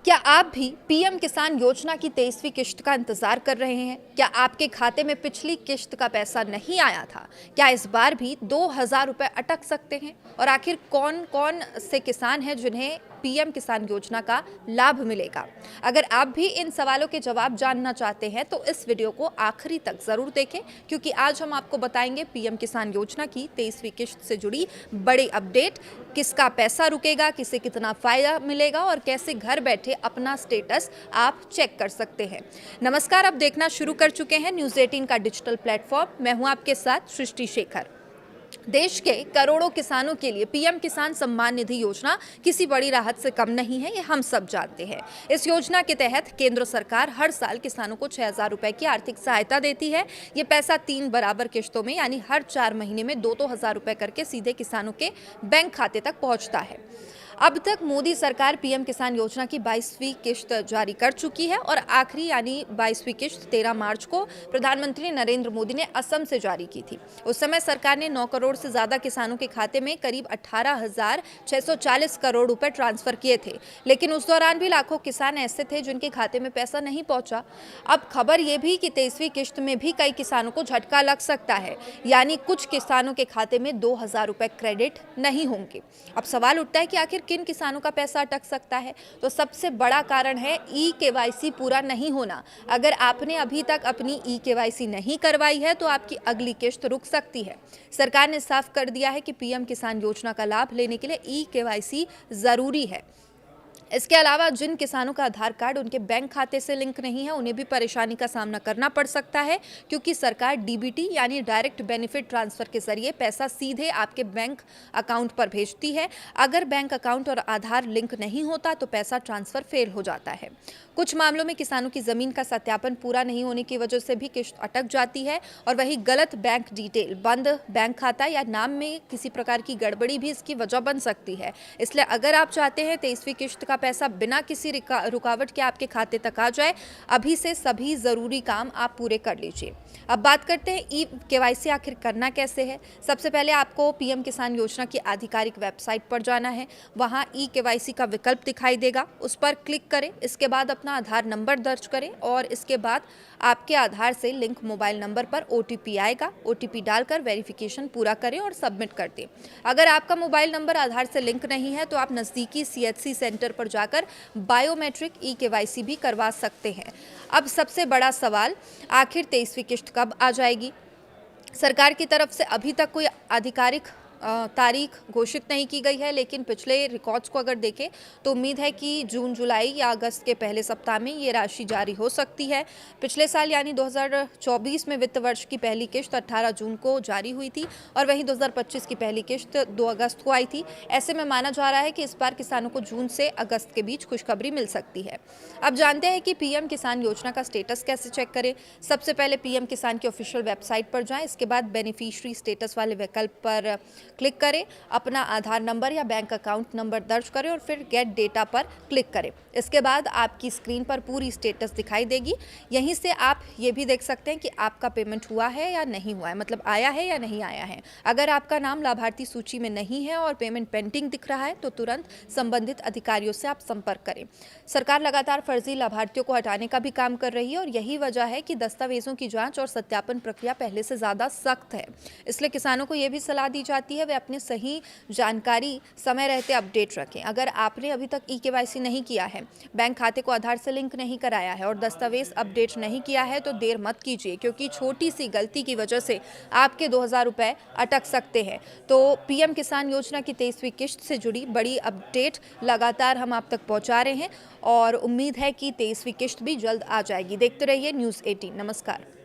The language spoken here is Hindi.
क्या आप भी पीएम किसान योजना की 23वीं किश्त का इंतजार कर रहे हैं? क्या आपके खाते में पिछली किश्त का पैसा नहीं आया था? क्या इस बार भी 2,000 रुपए अटक सकते हैं? और आखिर कौन कौन से किसान हैं जिन्हें पीएम किसान योजना का लाभ मिलेगा? अगर आप भी इन सवालों के जवाब जानना चाहते हैं तो इस वीडियो को आखिरी तक जरूर देखें, क्योंकि आज हम आपको बताएंगे पीएम किसान योजना की 23वीं किश्त से जुड़ी बड़ी अपडेट। किसका पैसा रुकेगा, किसे कितना फायदा मिलेगा और कैसे घर बैठे अपना स्टेटस आप चेक कर सकते हैं। नमस्कार, आप देखना शुरू कर चुके हैं न्यूज़ 18 का डिजिटल प्लेटफॉर्म। मैं हूं आपके साथ सृष्टि शेखर। देश के करोड़ों किसानों के लिए पीएम किसान सम्मान निधि योजना किसी बड़ी राहत से कम नहीं है, ये हम सब जानते हैं। इस योजना के तहत केंद्र सरकार हर साल किसानों को 6,000 रुपए की आर्थिक सहायता देती है। ये पैसा 3 बराबर किश्तों में यानी हर 4 महीने में 2-2 हज़ार रुपए करके सीधे किसानों के बैंक खाते तक पहुंचता है। अब तक मोदी सरकार पीएम किसान योजना की 22वीं किश्त जारी कर चुकी है और आखिरी यानी 22वीं किश्त 13 मार्च को प्रधानमंत्री नरेंद्र मोदी ने असम से जारी की थी। उस समय सरकार ने 9 करोड़ से ज्यादा किसानों के खाते में करीब 18,640 करोड़ रुपए ट्रांसफर किए थे, लेकिन उस दौरान भी लाखों किसान ऐसे थे जिनके खाते में पैसा नहीं पहुंचा। अब खबर यह भी कि 23वीं किश्त में भी कई किसानों को झटका लग सकता है, यानी कुछ किसानों के खाते में 2,000 रुपए क्रेडिट नहीं होंगे। अब सवाल उठता है कि आखिर किन किसानों का पैसा अटक सकता है? तो सबसे बड़ा कारण है ई-केवाईसी पूरा नहीं होना। अगर आपने अभी तक अपनी ई-केवाईसी नहीं करवाई है तो आपकी अगली किश्त रुक सकती है। सरकार ने साफ कर दिया है कि पीएम किसान योजना का लाभ लेने के लिए ई-केवाईसी जरूरी है। इसके अलावा जिन किसानों का आधार कार्ड उनके बैंक खाते से लिंक नहीं है, उन्हें भी परेशानी का सामना करना पड़ सकता है, क्योंकि सरकार डीबीटी यानी डायरेक्ट बेनिफिट ट्रांसफर के जरिए पैसा सीधे आपके बैंक अकाउंट पर भेजती है। अगर बैंक अकाउंट और आधार लिंक नहीं होता तो पैसा ट्रांसफर फेल हो जाता है। कुछ मामलों में किसानों की जमीन का सत्यापन पूरा नहीं होने की वजह से भी किश्त अटक जाती है, और वही गलत बैंक डिटेल, बंद बैंक खाता या नाम में किसी प्रकार की गड़बड़ी भी इसकी वजह बन सकती है। इसलिए अगर आप चाहते हैं 23वीं किश्त का पैसा बिना किसी रुकावट के आपके खाते तक आ जाए, अभी से सभी जरूरी काम आप पूरे कर लीजिए। अब बात करते हैं ई केवाईसी आखिर करना कैसे है। सबसे पहले आपको पीएम किसान योजना की आधिकारिक वेबसाइट पर जाना है। वहां ई केवाईसी का विकल्प दिखाई देगा, उस पर क्लिक करें। इसके बाद अपना आधार नंबर दर्ज करें और इसके बाद आपके आधार से लिंक मोबाइल नंबर पर ओटीपी आएगा। ओटीपी डालकर वेरिफिकेशन पूरा करें और सबमिट कर दें। अगर आपका मोबाइल नंबर आधार से लिंक नहीं है तो आप नज़दीकी सीएचसी सेंटर पर जाकर बायोमेट्रिक ई केवाईसी भी करवा सकते हैं। अब सबसे बड़ा सवाल, आखिर 23वीं किश्त कब आ जाएगी? सरकार की तरफ से अभी तक कोई आधिकारिक तारीख घोषित नहीं की गई है, लेकिन पिछले रिकॉर्ड्स को अगर देखें तो उम्मीद है कि जून, जुलाई या अगस्त के पहले सप्ताह में ये राशि जारी हो सकती है। पिछले साल यानी 2024 में वित्त वर्ष की पहली किश्त 18 जून को जारी हुई थी और वहीं 2025 की पहली किश्त 2 अगस्त को आई थी। ऐसे में माना जा रहा है कि इस बार किसानों को जून से अगस्त के बीच खुशखबरी मिल सकती है। अब जानते हैं कि पीएम किसान योजना का स्टेटस कैसे चेक करें। सबसे पहले पीएम किसान की ऑफिशियल वेबसाइट पर जाएं। इसके बाद बेनिफिशियरी स्टेटस वाले विकल्प पर क्लिक करें, अपना आधार नंबर या बैंक अकाउंट नंबर दर्ज करें और फिर गेट डेटा पर क्लिक करें। इसके बाद आपकी स्क्रीन पर पूरी स्टेटस दिखाई देगी। यहीं से आप ये भी देख सकते हैं कि आपका पेमेंट हुआ है या नहीं हुआ है, मतलब आया है या नहीं आया है। अगर आपका नाम लाभार्थी सूची में नहीं है और पेमेंट पेंडिंग दिख रहा है तो तुरंत संबंधित अधिकारियों से आप संपर्क करें। सरकार लगातार फर्जी लाभार्थियों को हटाने का भी काम कर रही है और यही वजह है कि दस्तावेजों की जांच और सत्यापन प्रक्रिया पहले से ज़्यादा सख्त है। इसलिए किसानों को यह भी सलाह दी जाती है वे अपने सही जानकारी समय रहते अपडेट रखें। अगर आपने अभी तक ई-केवाईसी नहीं किया है, बैंक खाते को आधार से लिंक नहीं कराया है और दस्तावेज अपडेट नहीं किया है तो देर मत कीजिए, क्योंकि छोटी सी गलती की वजह से आपके 2,000 रुपए अटक सकते हैं। तो पीएम किसान योजना की 23वीं किश्त से जुड़ी बड़ी अपडेट लगातार हम आप तक पहुंचा रहे हैं और उम्मीद है कि 23वीं किश्त भी जल्द आ जाएगी। देखते रहिए न्यूज़ 18। नमस्कार।